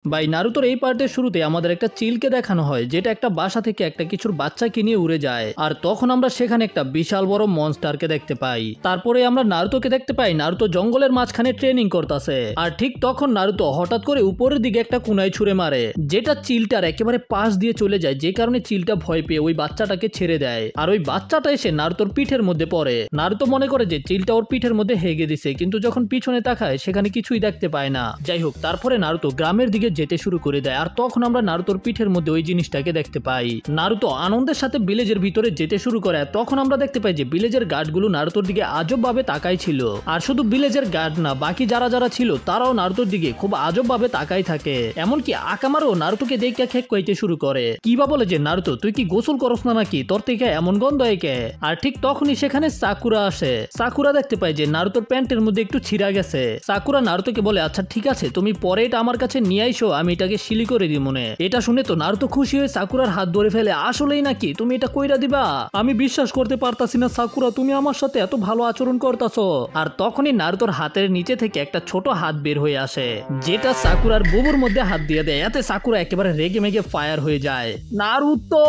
ভাই নারুতোর এই পার্টের শুরুতে আমাদের একটা চিলকে দেখানো হয় যেটা একটা বাসা থেকে একটা কিছুর বাচ্চাকে নিয়ে উড়ে যায় আর তখন আমরা সেখানে একটা বিশাল বড় মনস্টারকে দেখতে পাই। তারপরে আমরা নারুতোকে দেখতে পাই নারুতো জঙ্গলের মাঝখানে ট্রেনিং করতেছে আর ঠিক তখন নারুতো হঠাৎ করে উপরের দিকে একটা কুনাই ছুঁড়ে মারে যেটা চিলটার একেবারে পাশ দিয়ে চলে যায়, যে কারণে চিলটা ভয় পেয়ে ওই বাচ্চাটাকে ছেড়ে দেয় আর ওই বাচ্চাটা এসে নারুতোর পিঠের মধ্যে পড়ে। নারুতো মনে করে যে চিলটা ওর পিঠের মধ্যে হেগে দিছে, কিন্তু যখন পিছনে তাকায় সেখানে কিছুই দেখতে পায় না। যাই হোক, তারপরে নারুতো গ্রামের দিকে যেতে শুরু করে দেয় আর তখন আমরা নারুতোর পিঠের মধ্যে ওই জিনিসটাকে দেখতে পাই। নারুতো আনন্দের সাথে ভিলেজের ভিতরে যেতে শুরু করে, তখন আমরা দেখতে পাই যে ভিলেজের গার্ডগুলো নারুতোর দিকে আজব ভাবে তাকাই ছিল। আর শুধু ভিলেজের গার্ড না, বাকি যারা যারা ছিল তারাও নারুতোর দিকে খুব আজব ভাবে তাকাই থাকে। এমনকি আকামারও নারুতোকে দেখে খেক কইতে শুরু করে, কিবা বলে যে নারুতো তুই কি গোসল করস না নাকি, তোর থেকে এমন গন্ধ একে। আর ঠিক তখনই সেখানে সাকুরা আসে। সাকুরা দেখতে পায় যে নারুতোর প্যান্টের মধ্যে একটু ছিঁড়া গেছে। সাকুরা নারুতোকে বলে আচ্ছা ঠিক আছে, তুমি পরে এটা আমার কাছে নিয়ে আইসো, আমি এটাকে শিলি করে দিই মনে। এটা শুনে তো নারুতো খুশি হয়ে সাকুরার হাত ধরে ফেলে, আসলেই নাকি তুমি এটা কইরা দিবা? আমি বিশ্বাস করতে পারতাছি না সাকুরা, তুমি আমার সাথে এত ভালো আচরণ করতাছো। আর তখনই নারুতোর হাতের নিচে থেকে একটা ছোট হাত বের হয়ে আসে যেটা সাকুরার বুবুর মধ্যে হাত দিয়ে দেয়। এতে সাকুরা একেবারে রেগে মেগে ফায়ার হয়ে যায়। নারুতো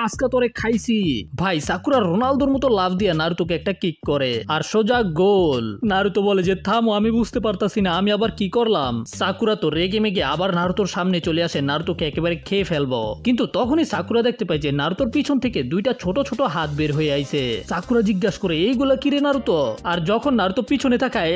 আজকে তোরে খাইছি। ভাই সাকুরা রোনালদোর মতো লাভ দিয়ে নারুতোকে একটা কিক করে আর সোজা গোল। নারুতো বলে যে থামো, আমি বুঝতে পারতাছি না আমি আবার কি করলাম। সাকুরা তো রেগে মেগে আবার নারুতোর সামনে চলে আসে নারুতোকে একেবারে খেয়ে ফেলবো, কিন্তু তখনই সাকুরা দেখতে পায় যে নারুতোর পিছন থেকে দুইটা ছোট ছোট হাত বের হয়ে আইছে। সাকুরা জিজ্ঞাসা করে এইগুলা কি রে নারুতো? আর যখন নারুতো পিছনে তাকায়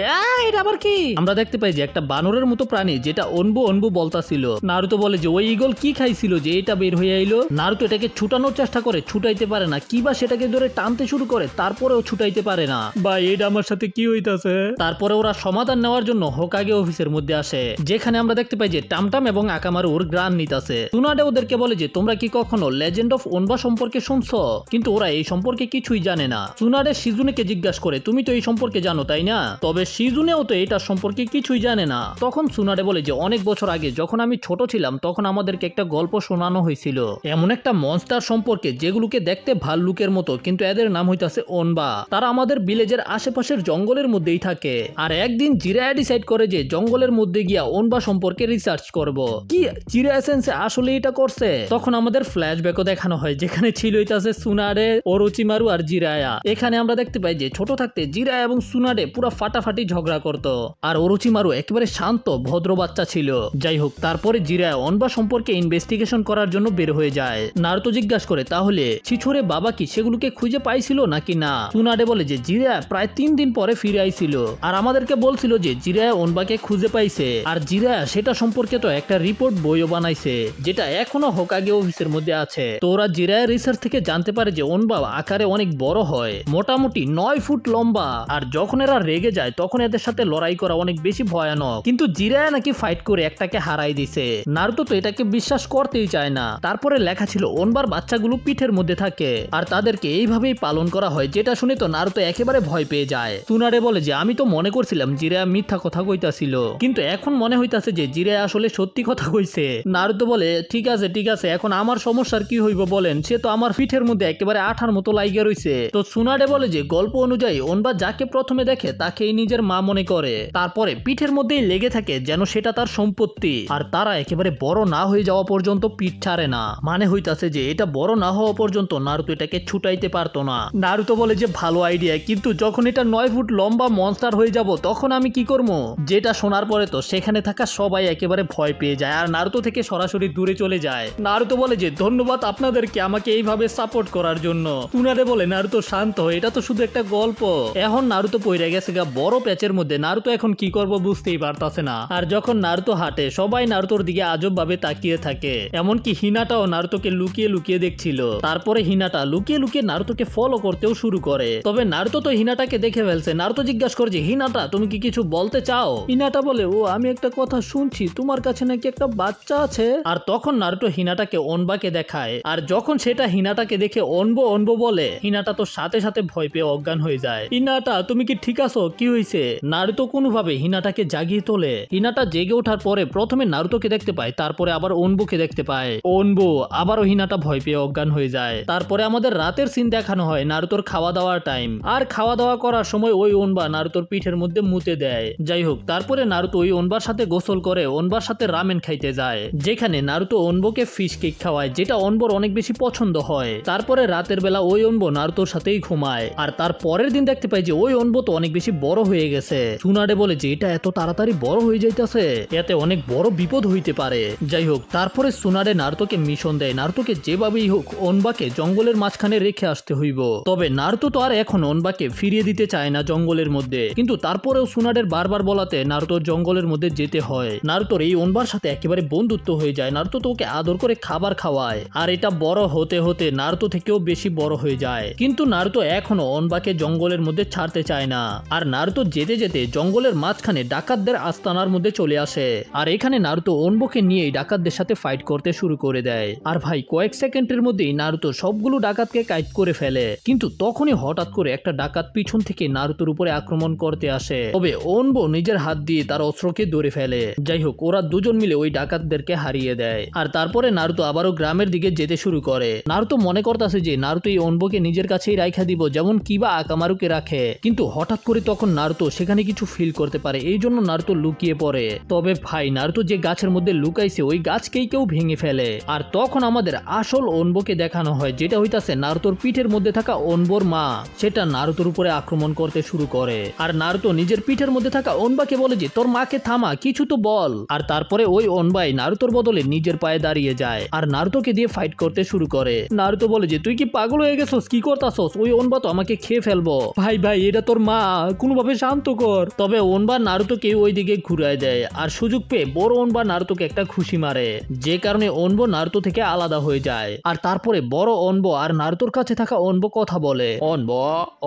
এটা আবার কি, আমরা দেখতে পাই যে একটা বানরের মতো প্রাণী যেটা অনবু অনবু বলতাছিল। নারুতো বলে যে ওই ঈগল কি খাইছিল যে এটা বের হয়ে আইলো। নারুতো এটাকে ছুটানোর চেষ্টা করে, ছুটাইতে পারে না, কিবা সেটাকে ধরে টানতে শুরু করে, তারপরেও ছুটাইতে পারে না। ভাই এটা আমার সাথে কি হইতাছে? তারপরে ওরা সমাধান নেওয়ার জন্য হোকাগে অফিসের মধ্যে আসে, যেখানে আমরা দেখতে পাই যে টামটাম এবং আকামারুর গ্রান নিতাছে। সুনাডে ওদেরকে বলে যে তোমরা কি কখনো লেজেন্ড অফ ওনবা সম্পর্কে শুনছো? কিন্তু ওরা এই সম্পর্কে কিছুই জানে না। সুনাডে শিজুনেকে জিজ্ঞাসা করে তুমি তো এই সম্পর্কে জানো তাই না? তবে শিজুনেও তো এটা সম্পর্কে কিছুই জানে না। তখন সুনাডে বলে যে অনেক বছর আগে যখন আমি ছোট ছিলাম তখন আমাদেরকে একটা গল্প শোনানো হয়েছিল এমন একটা মনস্টার সম্পর্কে যেগুলোকে দেখতে ভাল্লুকের মতো, কিন্তু এদের নাম হইতাছে ওনবা। তারা আমাদের ভিলেজের আশেপাশের জঙ্গলের মধ্যেই থাকে। আর একদিন জিরায়া ডিসাইড করে যে জঙ্গলের মধ্যে গিয়া ওনবা সম্পর্কে রিসার্চ করব। কি জিরায়া সেন্সে আসলে এটা করছে? তখন আমাদের ফ্ল্যাশব্যাকও দেখানো হয় যেখানে ছিল হইতাছে সুনাডে, ওরোচিমারু আর জিরায়া। এখানে আমরা দেখতে পাই যে ছোট থাকতে জিরায়া এবং সুনাডে পুরো ফাটাফাটি ঝগড়া করত আর ওরোচিমারু একেবারে শান্ত ভদ্র বাচ্চা ছিল। যাই হোক, তারপরে জিরায়া ওনবা সম্পর্কে ইনভেস্টিগেশন করার জন্য বের হয়ে যায়। নারুতো জিজ্ঞাসা করে তাহলে ছিছোরে বাবা কি সেগুলোকে খুঁজে পাইছিল নাকি না? সুনাডে বলে যে জিরায়া প্রায় 3 দিন পরে ফিরে আইছিল আর আমাদেরকে বলছিল যে জিরায়া ওনবাকে খুঁজে পাইছে আর জিরায়া সেটা সম্পর্কে তো একটা রিপোর্ট বইও বানাইছে যেটা এখনো হোকাগে অফিসের মধ্যে আছে। তো ওরা জিরায়া রিসার্চ থেকে জানতে পারে যে ওনবা আকারে অনেক বড় হয়, মোটামুটি 9 ফুট লম্বা, আর যখন এরা রেগে যায় তখন এদের সাথে লড়াই করা অনেক বেশি ভয়ানক। কিন্তু জিরায়া নাকি ফাইট করে একটাকে হারাই দিছে। নারুতো তো এটাকে বিশ্বাস করতেই চায় না। তারপরে লেখা ছিল ওনবার বাচ্চাগুলো পিঠের মধ্যে থাকে আর তাদেরকে এইভাবেই পালন করা হয়, যেটা শুনে তো নারুতো একেবারে ভয় পেয়ে যায়। সুনাডে বলে যে আমি তো মনে করছিলাম জিরায়া মিথ্যা কথা কইতাছিল, কিন্তু এখন মনে হইতাছে যে জিরায়া আসলে সত্যি কথা কইছে। নারুতো বলে ঠিক আছে ঠিক আছে, এখন আমার সমস্যার কি হইব বলেন, সে তো আমার পিঠের মধ্যে একেবারে আঠার মতো লাইগা রইছে। তো সুনাডে বলে যে গল্প অনুযায়ী ওনবা যাকে প্রথমে দেখে তাকেই নিজের মা মনে করে, তারপরে পিঠের মধ্যেই লেগে থাকে যেন সেটা তার সম্পত্তি, আর তারা একেবারে বড় না হয়ে যাওয়া পর্যন্ত পিঠ ছাড়ে না। মানে হইতাছে যে এটা বড় না হওয়া পর্যন্ত নারুতো এটাকে ছুটাইতে পারতো না। নারুতো বলে যে ভালো আইডিয়া, কিন্তু যখন এটা 9 ফুট লম্বা মনস্টার হয়ে যাব তখন আমি কি করবো? যেটা শোনার পরে তো সেখানে থাকা সবাই একেবারে ভয় পেয়ে যায় আর নারুতো থেকে সরাসরি দূরে চলে যায়। নারুতো বলে যে ধন্যবাদ আপনাদেরকে আমাকে এইভাবে সাপোর্ট করার জন্য। সুনাডে বলে নারুতো শান্ত হয়, এটা তো শুধু একটা গল্প। এখন নারুতো পইরা গেছে গা বড় প্যাচের মধ্যে, নারুতো এখন কি করব বুঝতেই পারতাছে না। আর যখন নারুতো হাঁটে সবাই নারুতোর দিকে আজব ভাবে তাকিয়ে থাকে, এমনকি হিনাটাও নারুতোকে লুকিয়ে লুকিয়ে দেখছিল। তারপরে হিনাটা লুকিয়ে লুকিয়ে নারুতোকে ফলো করতেও শুরু করে। তবে নারুতো তো হিনাটাকে দেখে ফেলছে। নারুতো জিজ্ঞাসা করে যে হিনাটা তুমি কি কিছু বলতে চাও? হিনাটা বলে ও আমি একটা কথা শুনছি, তোমার কাছে নাকি একটা বাচ্চা আছে। আর তখন নারুতো হিনাটাকে ওনবাকে দেখায়, আর যখন সেটা হিনাটাকে দেখে অনবো অনবো বলে, হিনাটা তো সাথে সাথে ভয় পেয়ে অজ্ঞান হয়ে যায়। হিনাটা তুমি কি ঠিক আছো? কি হয়েছে? নারুতো কোনোভাবে হিনাটাকে জাগিয়ে তোলে। হিনাটা জেগে ওঠার পরে প্রথমে নারুতোকে দেখতে পায়, তারপরে আবার অনবুকে দেখতে পায়। অনবু আবারও হিনাটা ভয় পেয়ে অজ্ঞান হয়ে যায়। তারপরে আমাদের রাতের সিন দেখানো হয় নারুতোর খাওয়া দাওয়ার টাইম, আর খাওয়া দাওয়া করার সময় ওই ওনবা নারুতোর পিঠের মধ্যে মুতে দেয়। যাই হোক, তারপরে নারুতো ওই ওনবার সাথে গোসল করে ওনবার সাথে রাতে রামেন খাইতে যায়, যেখানে নারুতো অনবোকে ফিশ কেক খাওয়ায়, যেটা অনবোর অনেক বেশি পছন্দ হয়। তারপরে রাতের বেলা ওই অনবো নারুতোর সাথেই ঘুমায়। আর তার পরের দিন দেখতে পাই যে ওই অনবো তো অনেক বেশি বড় হয়ে গেছে। সুনাডে বলে যে এটা এত তাড়াতাড়ি বড় হয়ে যাইতেছে, এতে অনেক বড় বিপদ হইতে পারে। যাই হোক, তারপরে সুনাডে নারুতোকে মিশন দেয়, নারুতোকে যেভাবেই হোক অনবাকে জঙ্গলের মাঝখানে রেখে আসতে হইব। তবে নারুতো তো আর এখন অনবাকে ফিরিয়ে দিতে চায় না জঙ্গলের মধ্যে, কিন্তু তারপরেও সুনাডের বারবার বলাতে নারুতোর জঙ্গলের মধ্যে যেতে হয়। নারুতোর এই অনবার সাথে একেবারে বন্ধুত্ব হয়ে যায়। নারুতো তো ওকে আদর করে খাবার খাওয়ায়, আর এটা বড় হতে হতে নারুতো থেকেও বেশি বড় হয়ে যায়। কিন্তু নারুতো এখনো অনবাকে জঙ্গলের মধ্যে ছাড়তে চায় না। আর নারুতো যেতে যেতে জঙ্গলের মাঝখানে ডাকাতদের আস্তানার মধ্যে চলে আসে, আর এখানে নারুতো অনবোকে নিয়ে ডাকাতদের সাথে ফাইট করতে শুরু করে দেয়। আর ভাই কয়েক সেকেন্ডের মধ্যেই নারুতো সবগুলো ডাকাতকে কাইট করে ফেলে। কিন্তু তখনই হঠাৎ করে একটা ডাকাত পিছন থেকে নারুতোর উপরে আক্রমণ করতে আসে, তবে অনবো নিজের হাত দিয়ে তার অস্ত্রকে ধরে ফেলে। যাই হোক, ওরা দুজন মিলে ওই ডাকাতদেরকে হারিয়ে দেয়। আর তারপরে নারুতো আবারও গ্রামের দিকে যেতে শুরু করে। নারুতো মনে করতেছে যে নারুতো এই অনবোকে নিজের কাছেই রাখা দিব, যেমন কিবা আকামারুকে রাখে। কিন্তু হঠাৎ করে তখন নারুতো সেখানে কিছু ফিল করতে পারে, এই জন্য নারুতো লুকিয়ে পড়ে। তবে ভাই নারুতো যে গাছের মধ্যে লুকাইছে ওই গাছকেই কেউ ভেঙে ফেলে। আর তখন আমাদের আসল অনবোকে দেখানো হয়, যেটা হইতাছে নারুতোর পিঠের মধ্যে থাকা অনবোর মা। সেটা নারুতোর উপরে আক্রমণ করতে শুরু করে। আর নারুতো নিজের পিঠের মধ্যে থাকা অনবাকে বলে যে তোর মাকে থামা, কিছু তো বল। আর তারপরে ওই অনবাই নারুতোর বদলে নিজের পায়ে দাঁড়িয়ে যায় আর নারুতোকে দিয়ে ফাইট করতে শুরু করে। নারুতো বলে যে তুই কি পাগল হয়ে গেছস, কি করতাছস, ওই অনবা তো আমাকে খেয়ে ফেলবো। ভাই ভাই এটা তোর মা, কোনোভাবে শান্ত কর। তবে অনবা নারুতোকে ওই দিকে ঘুরায় দেয়, আর সুযোগ পেয়ে বড় অনবা নারুতোকে একটা খুশি মারে, যে কারণে অনবো নারুতো থেকে আলাদা হয়ে যায়। আর তারপরে বড় অনবো আর নারুতোর কাছে থাকা অনবো কথা বলে, অনবো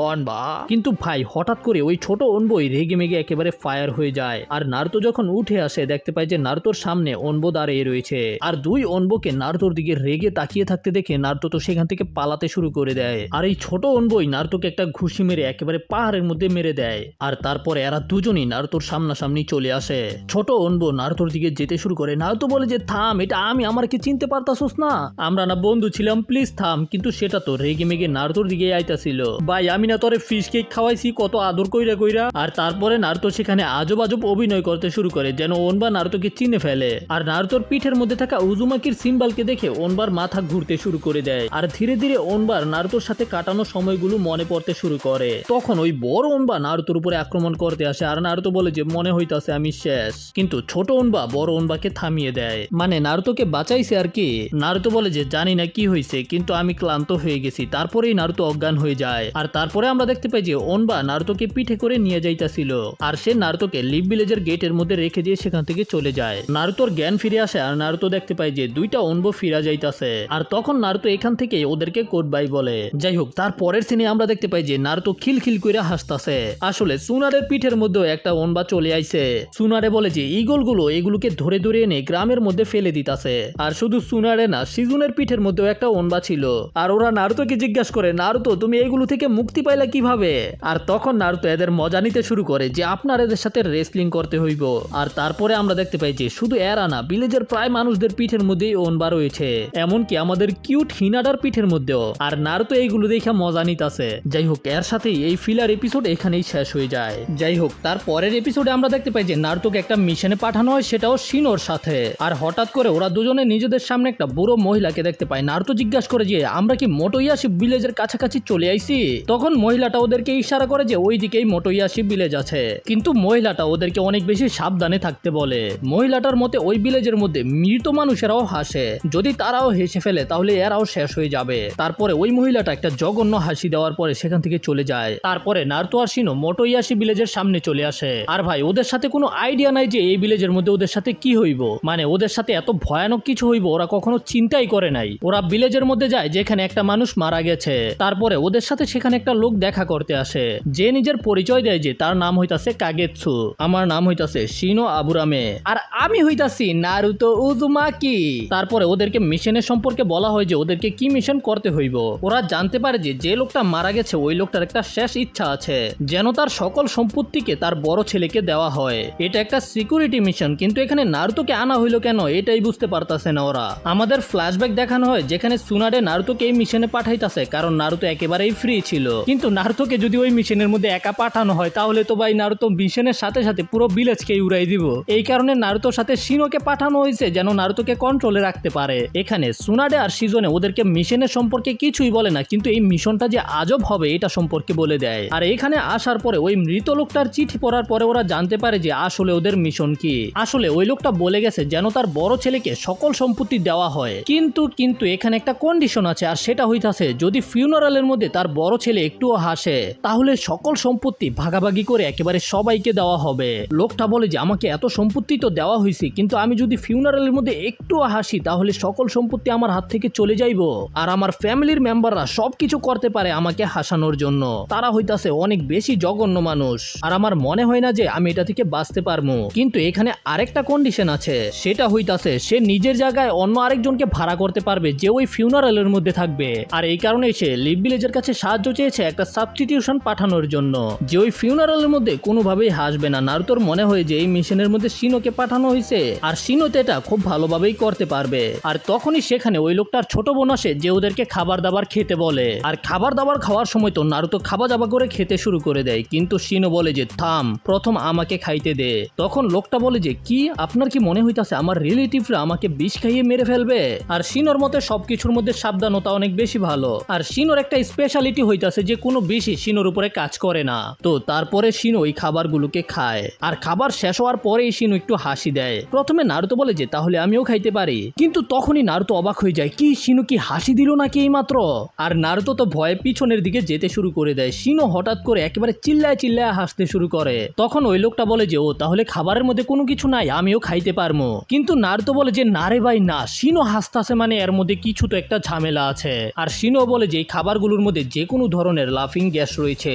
অনবা। কিন্তু ভাই হঠাৎ করে ওই ছোট অনবোই রেগে মেগে একেবারে ফায়ার হয়ে যায়। আর নারুতো যখন উঠে আসে দেখতে পায় যে নারুতোর সামনে অনবো দাঁড়িয়ে রয়েছে। আর দুই অনবোকে নারুতোর দিকে রেগে তাকিয়ে থাকতে দেখে নারুতো তো সেখান থেকে পালাতে শুরু করে দেয়। আর এই ছোট অনবোই নারুতোকে একটা ঘুষি মেরে একেবারে পাহাড়ের মধ্যে মেরে দেয়। আর তারপরে এরা দুজনই নারুতোর সামনাসামনি চলে আসে। ছোট অনবো নারুতোর দিকে যেতে শুরু করে। নারুতো বলে যে থাম, এটা আমি, আমার কি চিনতে পারতাছস না, আমরা না বন্ধু ছিলাম, প্লিজ থাম। কিন্তু সেটা তো রেগে মেগে নারুতোর দিকে আইতাছিল। ভাই আমি না তোরে ফিশ কেক খাওয়াইছি কত আদর কইরা কইরা। আর তারপরে নারুতো সেখানে আজব আজব অভিনয় করতে শুরু করে, যেন অনবা নারুতোকে চিনে ফেলে। আর নারুতোর পিঠের মধ্যে থাকা উজুমাকির সিম্বলকে দেখে অনবার মাথা ঘুরতে শুরু করে দেয়। আর ধীরে ধীরে অনবার নারুতোর সাথে কাটানো সময়গুলো মনে পড়তে শুরু করে। তখন ওই বড় অনবা নারুতোর উপরে আক্রমণ করতে আসে, আর নারুতো বলে যে মনে হইতাছে আমি শেষ। কিন্তু ছোট অনবা বড় অনবাকে থামিয়ে দেয়, মানে নারুতোকে বাঁচাইছে আর কি। নারুতো বলে যে জানি না কি হয়েছে, কিন্তু আমি ক্লান্ত হয়ে গেছি। তারপরেই নারুতো অজ্ঞান হয়ে যায়। আর তারপরে আমরা দেখতে পাই যে অনবা নারুতোকে পিঠে করে নিয়ে যাইতাছিল, আর সে নারুতোকে লিভ ভিলেজের গেটের মধ্যে রেখে দিয়ে সেখান থেকে চলে যায়। নারুতোর জ্ঞান ফিরে আসে, আর নারুতো দেখতে পায় যে দুইটা অনবো ফিরা যাইতাছে। আর তখন নারুতো এখান থেকে ওদেরকে গুড বাই বলে। যাই হোক, তার পরের সিনে আমরা দেখতে পাই যে নারুতো খিলখিল কইরা হাসতাছে। আসলে সুনারের পিঠের মধ্যে একটা অনবা চলে আইছে। সুনারে বলে যে ঈগলগুলো এগুলোকে ধরে ধরে এনে গ্রামের মধ্যে ফেলে দিতাছে। আর শুধু সুনারে না, সিজুনের পিঠের মধ্যেও একটা অনবা ছিল। আর ওরা নারুতোকে জিজ্ঞাসা করে, নারুতো তুমি এগুলো থেকে মুক্তি পাইলা কিভাবে? আর তখন নারুতো এদের মজা নিতে শুরু করে যে আপনার এদের সাথে রেসলিং করতে হইব। আর তারপরে আমরা দেখতে পাই যে শুধু এরা না, ভিলেজের প্রায় মানুষদের পিঠের মধ্যেই অনবা রয়েছে, এমনকি আমাদের কিউট হিনাডার পিঠের মধ্যেও। আর নারুতো এইগুলো দেখে মজা নিতাছে। যাই হোক, এর সাথেই এই ফিলার এপিসোড এখানেই শেষ হয়ে যায়। যাই হোক, তার পরের এপিসোডে আমরা দেখতে পাই যে নারুতোকে একটা মিশনে পাঠানো হয়, সেটাও শিনোর সাথে। আর হঠাৎ করে ওরা দুজনে নিজেদের সামনে একটা বুড়ো মহিলাকে দেখতে পায়। নারুতো জিজ্ঞাসা করে যে আমরা কি মোটোয়াশি ভিলেজের কাছাকাছি চলে আইছি? তখন মহিলাটা ওদেরকে ইশারা করে যে ওই দিকেই মোটোয়াশি ভিলেজ আছে। কিন্তু মহিলাটা ওদেরকে অনেক বেশি সাবধানে থাকতে বলে। মহিলাটার মতে ওই ভিলেজের মধ্যে মৃত মানুষেরাও হাসে, যদি তারাও হেসে ফেলে তাহলে এরাও শেষ হয়ে যাবে। তারপরে ওই মহিলাটা একটা জঘন্য হাসি দেওয়ার পরে সেখান থেকে চলে যায়। তারপরে নারুতো আর শিনো মোটোয়াশি ভিলেজের সামনে চলে আসে। আর ভাই ওদের সাথে কোনো আইডিয়া নাই যে এই ভিলেজের মধ্যে ওদের সাথে কি হইব, মানে ওদের সাথে এত ভয়ানক কিছু হইব ওরা কখনো চিন্তাই করে নাই। ওরা ভিলেজের মধ্যে যায় যেখানে একটা মানুষ মারা গেছে। তারপরে ওদের সাথে সেখানে একটা লোক দেখা করতে আসে, যে নিজের পরিচয় দেয় যে তার নাম হইতাছে কাগেৎসু, আমার নাম হইতাছে শিনো আবুরামে, আর আমি হইতাছি নারুতো উজুমাকি। তারপরে ওদেরকে মিশনের সম্পর্কে বলা হয় যে ওদেরকে কি মিশন করতে হইব। ওরা জানতে পারে যে যে লোকটা মারা গেছে ওই লোকটার একটা শেষ ইচ্ছা আছে, যেন তার সকল সম্পত্তিকে তার বড় ছেলেকে দেওয়া হয়। এটা একটা সিকিউরিটি মিশন, কিন্তু এখানে নারুতোকে আনা হইলো কেন এটাই বুঝতে পারতাছে না ওরা। আমাদের ফ্ল্যাশব্যাক দেখানো হয় যেখানে সুনাডে নারুতোকে এই মিশনে পাঠাইতাছে, কারণ নারুতো একেবারেই ফ্রি ছিল। কিন্তু নারুতোকে যদি ওই মিশনের মধ্যে একা পাঠানো হয় তাহলে তো ভাই নারুতো মিশনের সাথে সাথে পুরো ভিলেজকে উড়াই দিব। এই কারণে নারুতো নারুতোর সাথে শিনোকে পাঠানো হয়েছে যেন নারুতোকে কন্ট্রোলে রাখতে পারে। এখানে সুনাডে আর সিজনে ওদেরকে মিশনের সম্পর্কে কিছুই বলে না, কিন্তু এই মিশনটা যে আজব হবে এটা সম্পর্কে বলে দেয়। আর এখানে আসার পরে ওই মৃত লোকটার চিঠি পড়ার পরে ওরা জানতে পারে যে আসলে ওদের মিশন কি। আসলে ওই লোকটা বলে গেছে যেন তার বড় ছেলেকে সকল সম্পত্তি দেওয়া হয়, কিন্তু এখানে একটা কন্ডিশন আছে, আর সেটা হইতাছে যদি ফিউনারালের মধ্যে তার বড় ছেলে একটুও হাসে তাহলে সকল সম্পত্তি ভাগাভাগি করে একেবারে সবাইকে দেওয়া হবে। লোকটা বলে যে আমাকে এত সম্পত্তি তো দেওয়া হয়েছে, কিন্তু আমি যদি ফিউনারালের মধ্যে একটুও হাসি তাহলে সকল সম্পত্তি আমার হাত থেকে চলে যাইব, আর আমার ফ্যামিলির মেম্বাররা সবকিছু করতে পারে আমাকে হাসানোর জন্য। তারা হইতাছে অনেক বেশি জঘন্য মানুষ, আর আমার মনে হয় না যে আমি এটা থেকে বাঁচতে পারবো। কিন্তু এখানে আরেকটা কন্ডিশন আছে, সেটা হইতাছে সে নিজের জায়গায় অন্য আরেকজনকে ভাড়া করতে পারবে যে ওই ফিউনারালের মধ্যে থাকবে। আর এই কারণে সে লিভ ভিলেজের কাছে সাহায্য চেয়েছে একটা সাবস্টিটিউশন পাঠানোর জন্য, যে ওই ফিউনারালের মধ্যে কোনোভাবেই হাসবে না। নারুতোর মনে হয় যে এই মিশনের মধ্যে শিনোকে পাঠানো হয়েছে, আর শিনো তো এটা খুব ভালোভাবেই করতে পারবে। আর তখনই সেখানে ওই লোকটার ছোট বোন আসে যে ওদেরকে খাবার দাবার খেতে বলে। আর খাবার দাবার খাওয়ার সময় তো নারুতো খাবা যাবা করে খেতে শুরু করে দেয়, কিন্তু শিনো বলে যে থাম, প্রথম আমাকে খাইতে দে। তখন লোকটা বলে যে কি আপনার কি মনে হইতাছে আমার রিলেটিভরা আমাকে বিষ খাইয়ে মেরে ফেলবে? আর শিনোর মতে সবকিছুর মধ্যে সাবধানতা অনেক বেশি ভালো, আর শিনোর একটা স্পেশালিটি হইতাছে যে কোনো বিষই শিনোর উপরে কাজ করে না। তো তারপরে শিনো ওই খাবারগুলোকে খায়, আর খাবার শেষ হওয়ার পরেই শিনো একটু হাসি দেয়। প্রথমে নারুতো বলে যে তাহলে আমিও খাইতে পারি, কিন্তু তখনই নারুতো অবাক হয়ে যায়, কি শিনো কি হাসি দিল নাকি এই মাত্র? আর নারুতো তো ভয়ে পিছনের দিকে যেতে শুরু করে দেয়। শিনো হঠাৎ করে একেবারে চিল্লায় চিল্লায় হাসতে শুরু করে। তখন ওই লোকটা বলে যে ও তাহলে খাবারের মধ্যে কোনো কিছু নাই, আমিও খাইতে পারবো। কিন্তু নারুতো বলে যে না রে ভাই না, শিনো হাসতাছে মানে এর মধ্যে কিছু তো একটা ঝামেলা আছে। আর শিনো বলে যে এই খাবারগুলোর মধ্যে যে কোনো ধরনের লাফিং গ্যাস রয়েছে।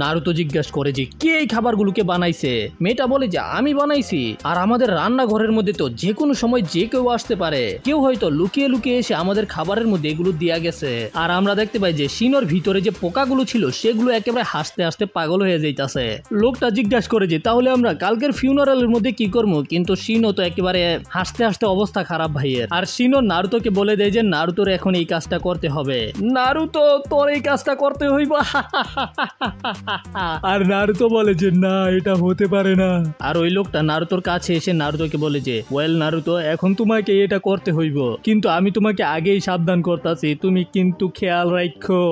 নারুতো জিজ্ঞাসা করে যে কে এই খাবারগুলোকে বানাইছে? মেয়েটা বলে যে আমি বানাইছি, আর আমাদের রান্নাঘরের মধ্যে তো যে কোনো সময় যে কেউ আসতে পারে, কেউ হয়তো লুকিয়ে লুকিয়ে এসে আমাদের খাবারের মধ্যে এগুলো দিয়া গেছে। আর আমরা দেখতে পাই যে শিনোর ভিতরে যে পোকাগুলো ছিল সেগুলো একেবারে হাসতে হাসতে পাগল হয়ে যাইতাছে। লোকটা জিজ্ঞাসা করে যে তাহলে আমরা কালকের ফিউনারালের মধ্যে কি করবো? কিন্তু শিনো তো একেবারে হাসতে হাসতে অবস্থা খারাপ ভাইয়ের। আর শিনো নারুতোকে বলে দেয় যে নারুতোর এখন এই কাজটা করতে হবে। নারুতো তোর এই কাজটা করতে হইব। আর নারুতো বলে যে না এটা হতে পারে না। আর ওই লোকটা নারুতোর কাছে এসে নারুতোকে বলে যে ওয়েল নারুতো, এখন তোমাকে এটা করতে হইব, কিন্তু আমি তোমাকে আগেই সাবধান করতেছি, তুমি কিন্তু খেয়াল রাখো।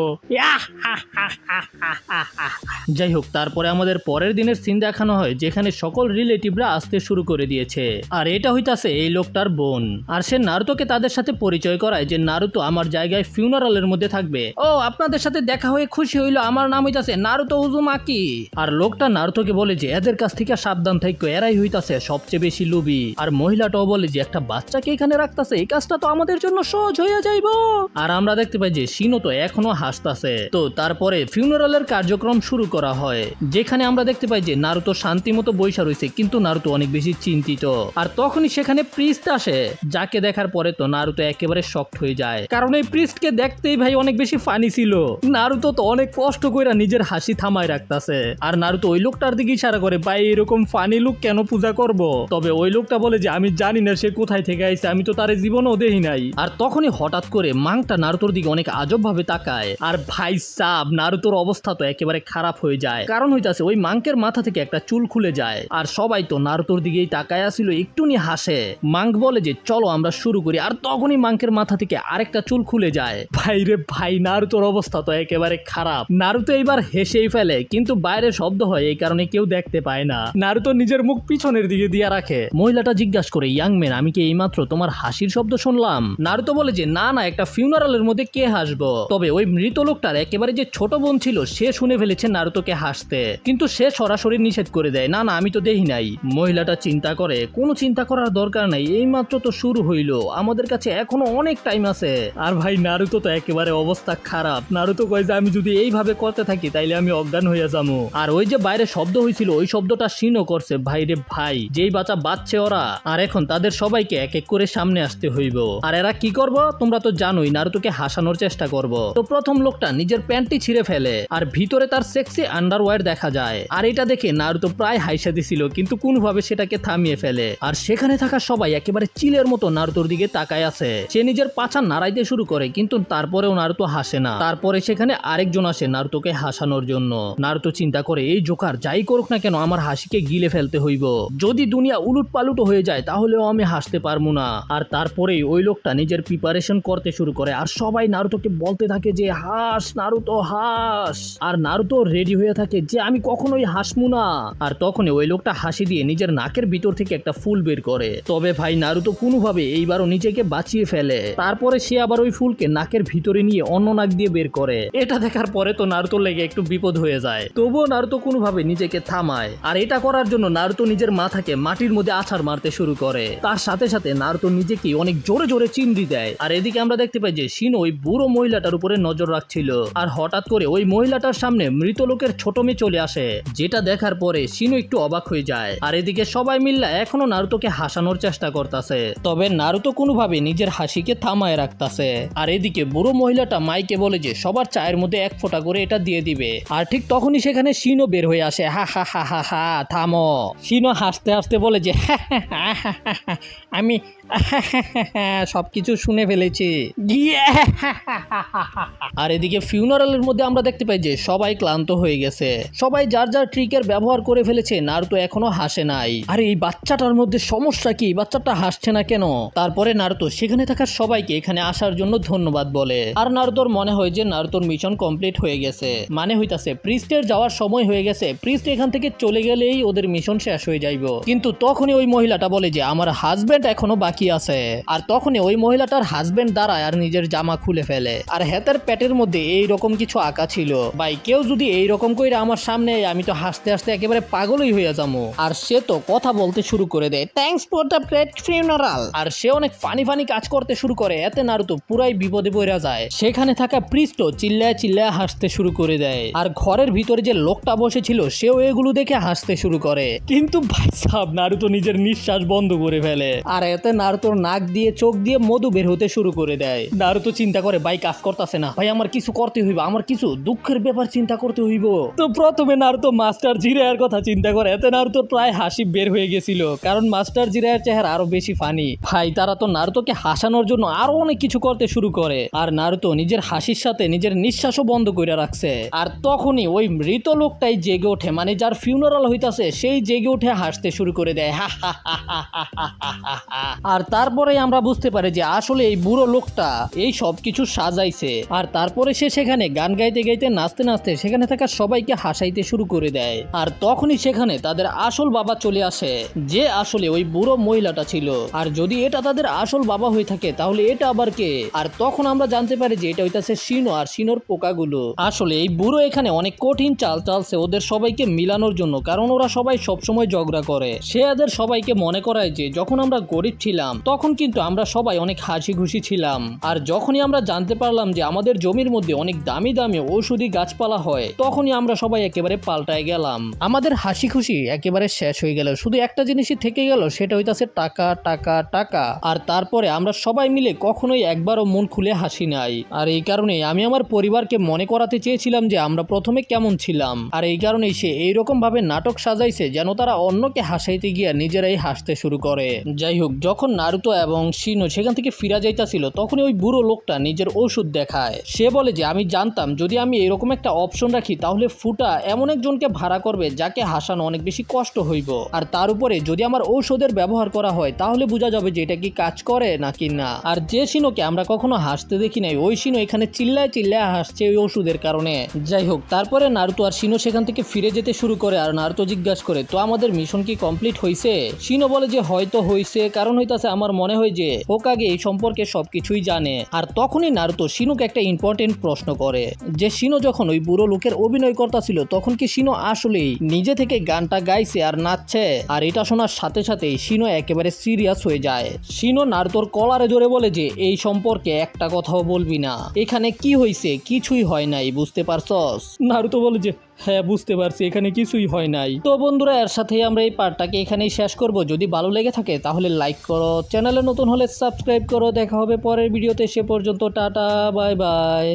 যাই হোক, তারপরে আমাদের পরের দিনের সিন দেখানো হয় যেখানে সকল রিলেটিভরা আসতে শুরু করে দিয়েছে। আর এটা হইতাছে এই লোকটার বোন, আর সে নারুতোকে তাদের সাথে পরিচয় করায় যে নারুতো আমার জায়গায় ফিউনারালের মধ্যে থাকবে। ও আপনাদের সাথে দেখা হয়ে খুশি হইলো, আমার নাম হইতাছে নারুতো উজুমাকি। আর লোকটা নারুতোকে বলে যে এদের কাছ থেকে সাবধান থাকো, এরাই হইতাছে সবচেয়ে বেশি লোভী। আর মহিলাটাও বলে যে একটা বাচ্চাকে এখানে রাখতাছে, এই কাজটা তো আমাদের জন্য সহজ হয়ে যাইবো। আর আমরা দেখতে পাই যে শিনো তো এখনো হাসতাছে। তো তারপরে ফিউনারালের কার্যক্রম শুরু করা হয়, যেখানে আমরা দেখতে পাই যে নারুতো শান্তি মতো বৈশা রয়েছে, কিন্তু নারুতো অনেক বেশি চিন্তিত। আর তখনই সেখানে প্রিস্ট আসে, যাকে দেখার পরে তো নারুতো একেবারে শকড হয়ে যায়, কারণ এই প্রিস্টকে দেখতেই ভাই অনেক বেশি ফানি ছিল। নারুতো তো অনেক কষ্ট করে নিজের হাসি থামায় রাখতাছে। আর নারুতো ওই লোকটার দিকে ইশারা করে ভাই এরকম ফানি লোক কেন পূজা করব? তবে ওই লোকটা বলে যে আমি জানি না সে কোথায় থেকে আইছে, আমি তো তার জীবনও দেখি নাই। আর তখনই হঠাৎ করে মাংটা নারুতোর দিকে অনেক আজব ভাবে তাকায়। আর ভাই সাব নারুতোর অবস্থা তো একেবারে খারাপ হয়ে যায়, কারণ হইতাছে ওই মাংকের মাথা থেকে একটা চুল খুলে যায়। আর সবাই তো নারুতোর দিকেই তাকায় আসিল, একটুনি হাসে। মাংক বলে যে চলো আমরা শুরু করি, আর তখনই মাংকের মাথা থেকে আরেকটা চুল খুলে যায়। ভাই রে ভাই, নারুতোর অবস্থা তো একেবারে খারাপ। নারুতো এইবার হেসেই ফেলে, কিন্তু বাইরে শব্দ হয় এই কারণে কেউ দেখতে পায় না। নারুতো নিজের মুখ পিছনের দিকে দিয়ে রাখে। মহিলাটা জিজ্ঞাসা করে ইয়াং ম্যান, আমি কি এইমাত্র তোমার হাসির শব্দ শুনলাম? নারুতো বলে যে না না, একটা ফিউনারালের মধ্যে কে হাসবো? তবে ওই মৃত লোকটার একেবারে যে ছোট বোন ছিল সে শুনে ফেলেছে নারুতোকে হাসতে, কিন্তু সে সরাসরি নিষেধ করে দেয়, না না আমি তো দেখি নাই। মহিলাটা চিন্তা করে কোনো চিন্তা করার দরকার নাই, এইমাত্র তো শুরু হইলো, আমাদের কাছে এখনো অনেক টাইম আছে। আর ভাই নারুতো তো একেবারে অবস্থা খারাপ। নারুতো কয় যে আমি যদি এইভাবে করতে থাকি তাইলে আমি অজ্ঞান হইয়া যাবো। আর ওই যে বাইরে শব্দ হয়েছিল ওই শব্দটা শিনো করছে। ভাই রে ভাই, যেই বাচ্চা বাচ্চে ওরা, আর এখন তাদের সবাইকে এক এক করে সামনে আসতে হইব। আর এরা কি করব তোমরা তো জানোই, নারুতোকে হাসানোর চেষ্টা করব। তো প্রথম লোকটা নিজের প্যান্টটি ছিঁড়ে ফেলে, আর ভিতরে তার সেক্সি আন্ডারওয়্যার দেখা যায়। আর এটা দেখে নারুতো প্রায় হাইসা দিছিল, কিন্তু কোনোভাবে সেটাকে থামিয়ে ফেলে। আর সেখানে থাকা সবাই একেবারে চিলের মতো নারুতোর দিকে তাকায় আছে। সে নিজের পাছা নাড়াইতে শুরু করে, কিন্তু তারপরেও নারুতো হাসে না। তারপরে সেখানে আরেকজন আসে নারুতোকে হাসানোর জন্য। নারুতো চিন্তা করে এই জোকার যাই করুক না কেন আমার হাসিকে গিলে ফেলতে হইব। যদি দুনিয়া উলুট পালুট হয়ে যায় তাহলেও আমি হাসতে পারবো না। আর তারপরেই ওই লোকটা নিজের প্রিপারেশন করতে শুরু করে আর সবাই নারুতোকে বলতে থাকে যে হাস নারুতো হাস। আর নারুতো রেডি হয়ে থাকে যে আমি কখনোই হাসবো না। আর তখনই ওই লোকটা হাসি দিয়ে নিজের নাকের ভিতর থেকে একটা ফুল বের করে। তবে ভাই নারুতো কোনোভাবে এইবারও নিজেকে বাঁচিয়ে ফেলে। তারপরে সে আবার ওই ফুলকে নাকের ভিতরে নিয়ে অন্য নাক দিয়ে বের করে। এটা দেখার পরে তো নারুতোর লেগে একটু বিপদ হয়ে যায়, তবুও নারুতো কোনোভাবে নিজেকে থামায়। আর এটা করার জন্য নারুতো নিজের মাথাকে মাটির মধ্যে আছাড় মারতে শুরু করে। তার সাথে সাথে নারুতো নিজেকে অনেক জোরে জোরে চিমড়ি দেয়। আর এদিকে আমরা দেখতে পাই যে শিনো ওই বুড়ো মহিলাটার উপরে নজর রাখছিল। আর হঠাৎ করে ওই মহিলাটার সামনে মৃত লোকের ছোট মেয়ে চলে আসে, যেটা দেখার পরে শিনো একটু অবাক হয়ে যায়। আর এদিকে সবাই মিল্লা এখনো নারুতোকে হাসানোর চেষ্টা করতেছে, তবে নারুতো কোনোভাবে নিজের হাসিকে থামায় রাখতেছে। আর এদিকে বুড়ো মহিলাটা মাইকে বলে যে সবার চায়ের মধ্যে এক ফোঁটা করে এটা দিয়ে দিবে। আর ঠিক তখনই সেখানে শিনো বের হয়ে আসে। হা হা হা হা হা, থামো। শিনো হাসতে হাসতে বলে যে আমি সবকিছু শুনে ফেলেছি। আর এদিকে ফিউনারালের মধ্যে আমরা দেখতে পাই যে সবাই ক্লান্ত হয়ে গেছে, সবাই যার যার ট্রিকের ব্যবহার করে ফেলেছে। নারুতো এখনো হাসে নাই। আর এই বাচ্চাটার মধ্যে সমস্যা কি, বাচ্চাটা হাসছে না কেন? তারপরে নারুতো সেখানে থাকা সবাইকে এখানে আসার জন্য ধন্যবাদ বলে। আর নারুতোর মনে হয় যে নারুতোর মিশন কমপ্লিট হয়ে গেছে, মানে হইতাছে প্রিস্টের যাওয়ার সময় হয়ে গেছে। প্রিস্ট এখান থেকে চলে গেলেই ওদের মিশন শেষ হয়ে যাইব। কিন্তু তখনই ওই মহিলাটা বলে যে আমার হাজবেন্ড এখনো বাকি আছে। আর তখনই ওই মহিলাটার হাজবেন্ড দাঁড়ায় আর নিজের জামা খুলে ফেলে। আর হেতের পেটের মধ্যে এইরকম কিছু আঁকা ছিল। ভাই কেউ যদি এইরকম করে আমার সামনে, আমি তো হাসতে হাসতে একেবারে পাগলই হয়ে যাবো। আর সে তো কথা বলতে শুরু করে দেয়, thanks for the great funeral. আর সে অনেক ফানি ফানি কাজ করতে শুরু করে। এতে নারুতো পুরাই বিপদে পড়ে যায়। সেখানে থাকা প্রিস্ট চিল্লায় চিল্লায় হাসতে শুরু করে দেয়। আর ঘরের ভিতরে যে লোকটা বসেছিল সেও এগুলো দেখে হাসতে শুরু করে। কিন্তু ভাই সাহেব নারুতো নিজের নিঃশ্বাস বন্ধ করে ফেলে। আর এতে নারুতোর নাক দিয়ে চোখ দিয়ে মধু বের হতে শুরু করে দেয়। নারুতো চিন্তা করে ভাই কাজ করতেছে না, ভাই আমার কিছু করতে হইব, আমার কিছু দুঃখের ব্যাপার চিন্তা করতে হইব। তো প্রথমে নারুতো মাস্টার জিরায়ের কথা চিন্তা করে। এতে নারুতোর প্রায় হাসি বের হয়ে গেছিল, কারণ মাস্টার জিরায়ের চেহারা আরো বেশি ফানি। ভাই তারা তো নারুতোকে হাসানোর জন্য আরো অনেক কিছু করতে শুরু করে। আর নারুতো নিজের হাসির সাথে নিজের নিঃশ্বাসও বন্ধ করে রাখছে। আর তখনই ওই মৃত লোকটাই জেগে ওঠে, মানে যার ফিউনারাল হইতাছে সেই জেগে উঠে হাসতে শুরু করে দেয়। আর তারপরে আমরা বুঝতে পারি যে আসলে এই বুড়ো লোকটা এই সব কিছু সাজাইছে। আর তারপরে সে সেখানে গান গাইতে গাইতে নাচতে নাচতে সেখানে থাকা সবাইকে হাসাইতে শুরু করে দেয়। আর তখনই সেখানে তাদের আসল বাবা চলে আসে, যে আসলে ওই বুড়ো মহিলাটা ছিল। আর যদি এটা তাদের আসল বাবা হয়ে থাকে তাহলে এটা আবার কে? আর তখন আমরা জানতে পারি যে এটা হইতাছে শিনো আর শিনোর পোকাগুলো। আসলে এই বুড়ো এখানে অনেক কঠিন চাল চালছে ওদের সবাইকে মিলানোর জন্য, কারণ ওরা সবাই সবসময় ঝগড়া করে। সে এদের সবাইকে মনে করায় যে যখন আমরা গরিব ছিলাম তখন কিন্তু আমরা সবাই অনেক হাসি খুশি ছিলাম। আর যখনই আমরা জানতে পারলাম যে আমাদের জমির মধ্যে অনেক দামি দামি ঔষধি গাছপালা হয়, তখনই আমরা সবাই একেবারে পাল্টায় গেলাম। আমাদের হাসি খুশি একেবারে শেষ হয়ে গেল, শুধু একটা জিনিসই থেকে গেল, সেটা হইতাছে টাকা টাকা টাকা। আর তারপরে আমরা সবাই মিলে কখনোই একবারও মন খুলে হাসি নাই। আর এই কারণে আমি আমার পরিবারকে মনে করাতে চেয়েছিলাম যে আমরা প্রথমে কেমন ছিলাম। আর এই কারণেই সে এইরকম ভাবে নাটক সাজাইছে যেন তারা অন্যকে হাসাইতে গিয়া নিজেরাই হাসতে শুরু করে। যাই হোক, যখন নারুতো এবং শিনো সেখান থেকে ফিরা যাইতাছিল তখনই ওই বুড়ো লোকটা নিজের ওষুধ দেখায়। সে বলে যে আমি জানতাম যদি আমি এরকম একটা অপশন রাখি তাহলে ফুটা এমন একজনকে ভাড়া করবে যাকে হাসানো অনেক বেশি কষ্ট হইব। আর তার উপরে যদি আমার ঔষধের ব্যবহার করা হয় তাহলে বোঝা যাবে যে এটা কি কাজ করে নাকি না। আর যে শিনোকে আমরা কখনো হাসতে দেখি নাই, ওই শিনো এখানে চিল্লায় চিল্লায় হাসছে ওই ওষুধের কারণে। যাই হোক, তারপরে নারুতো আর শিনো সেখান থেকে ফিরে যেতে শুরু করে। আর নারুতো জিজ্ঞাসা করে তো আমাদের মিশন কি কমপ্লিট হয়েছে? শিনো বলে যে হয়তো হয়েছে, কারণ হইতাছে আমার মনে হয় যে হোকাগে এই সম্পর্কে সবকিছুই জানে। আর তখনই নারুতো শিনোকে একটা ইম্পর্টেন্ট প্রশ্ন করে যে শিনো যখন ওই বুড়ো লোকের অভিনয় করতেছিল তখন কি শিনো আসলেই নিজে থেকে গানটা গাইছে আর নাচছে? আর এটা শোনার সাথে সাথেই শিনো একেবারে সিরিয়াস হয়ে যায়। শিনো নারুতোর কলারে ধরে বলে যে এই সম্পর্কে একটা কথাও বলবি না, এখানে কি হয়েছে কিছুই হয় নাই, বুঝতে পারছস? নারুতো বলে যে হ্যাঁ বুঝতে পারছি, এখানে কিছুই হয় নাই। তো বন্ধুরা, এর সাথেই আমরা এই পার্টটাকে এখানেই শেষ করব। যদি ভালো লেগে থাকে তাহলে লাইক করো, চ্যানেলে নতুন হলে সাবস্ক্রাইব করো। দেখা হবে পরের ভিডিওতে, সে পর্যন্ত টাটা বাই বাই।